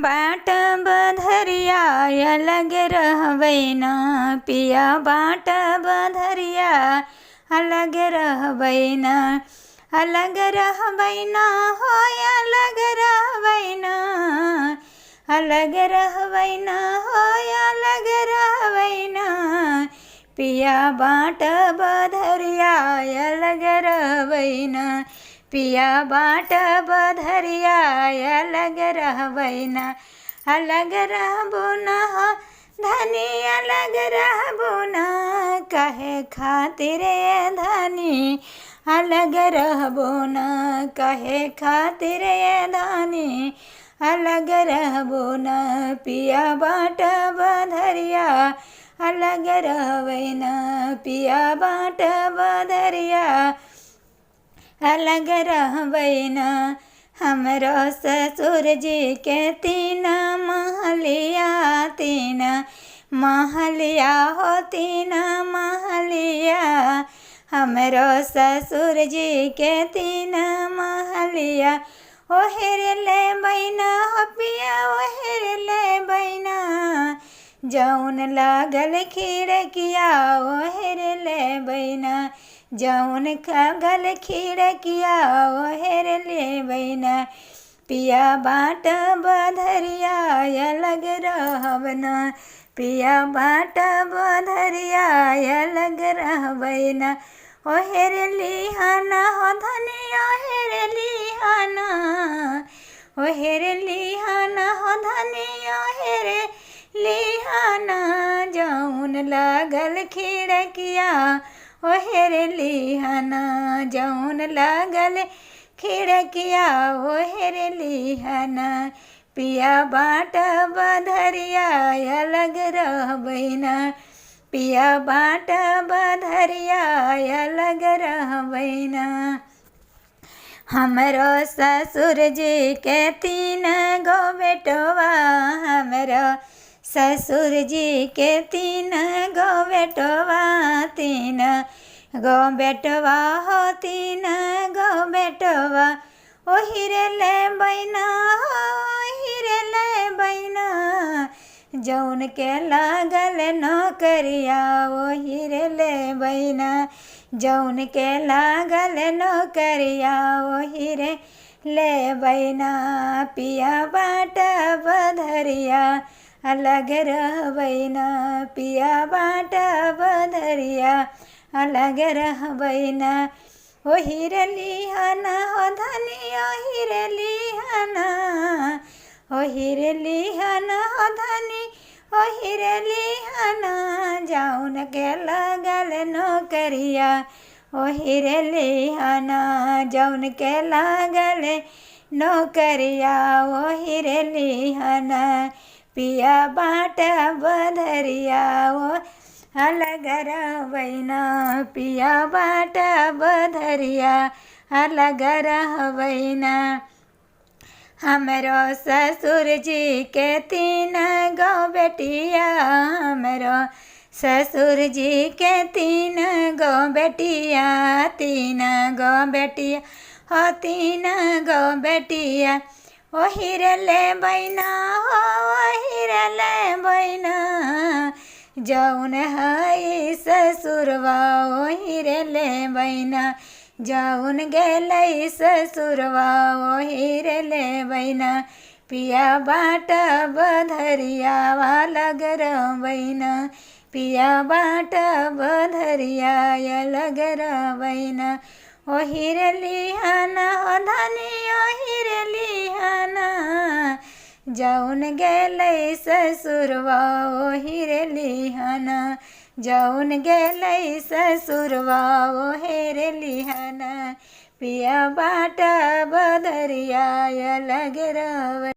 बाट बधरिया अलग रहबैना, पिया बाट बधरिया अलग रहबैना, अलग रहबैना हो अलग रहबैना, अलग रहबैना हो अलग रहबैना, पिया बाट बधरिया अलग रहबैना, पिया बाट बधरिया अलग रहबैना, अलग रहबो न हो धनी अलग रहबो न, कहे खातिर धनी अलग रहबो न, कहे खातिर धनी अलग रहबो न, पिया बाट बधरिया अलग रहबैना, पिया बाट बधरिया अलग रहबैना। हमरो ससुर जी के तीन महलिया, तीन महलिया हो तीन महलिया, हमरो ससुर जी के तीन महलिया, ओहेर ले बैना हो पिया ओहेर ले बैना, जौन लागल खिड़किया ओहेर ले बैना, जौन लागल खिड़किया ओहेर ले बैना, पिया बाट बधरिया अलग रहबना, पिया बाट बधरिया अलग रहबैना, ओहेर लिहाना हो धनी ओहेर लिहाना, ओहेर लिहाना हो धनी ओहेर लिहाना, जौन लागल खिड़किया ओहेर लिहाना, जौन लागल खिड़किया ओहेर लिहाना, पिया बाट बधरिया अलग रहबैना, पिया बाट बधरिया अलग रहबैना। हमरो ससुर जी के तीन गो बेटवा, हमरो ससुर जी के तीन गो बेटवा, तीन गो बेटवा हो तीन गो बेटवा, ओहिर ले बैना ओहिर ले बैना, जौन के लागल नौकरिया ओहिर ले बैना, जौन के लागल नौकरिया ओहिर ले बैना, पिया बाट बधरिया अलग रहबैना, पिया बाट बधरिया अलग रहबैना, ओहिर लिहाना हो धनी ओहिर लिहाना, ओहिर लिहाना हो धनी ओहिर लिहाना, जौन के लागल नौकरिया ओहिर लिहाना, जौन के लागल नौकरिया ओहिर लिहाना, पिया बाट बधरिया ओ अलग रहबैना, पिया बाट बधरिया अलग रहबैना। हमरो ससुर जी के तीन गो बेटिया, हमरो ससुर जी के तीन गो बेटिया, तीन गो बेटिया हो तीन गो बेटिया, ओहिर ले बैना हो ओहिर ले बैना, जौन है ससुरवा ओहिर ले बैना, जौन गेलै ससुरवा ओहिर ले बैना, पिया बाट बधरिया अलग रहबैना, पिया बाट बधरिया अलग रहबैना, ओहिर लिहाना हो धनी ओहिर लिहाना, जौन गेलै ससुरवा ओहिर लिहाना, जौन गेलै ससुरवा ओहिर लिहाना, पिया बाट बधरिया अलग रहबैना।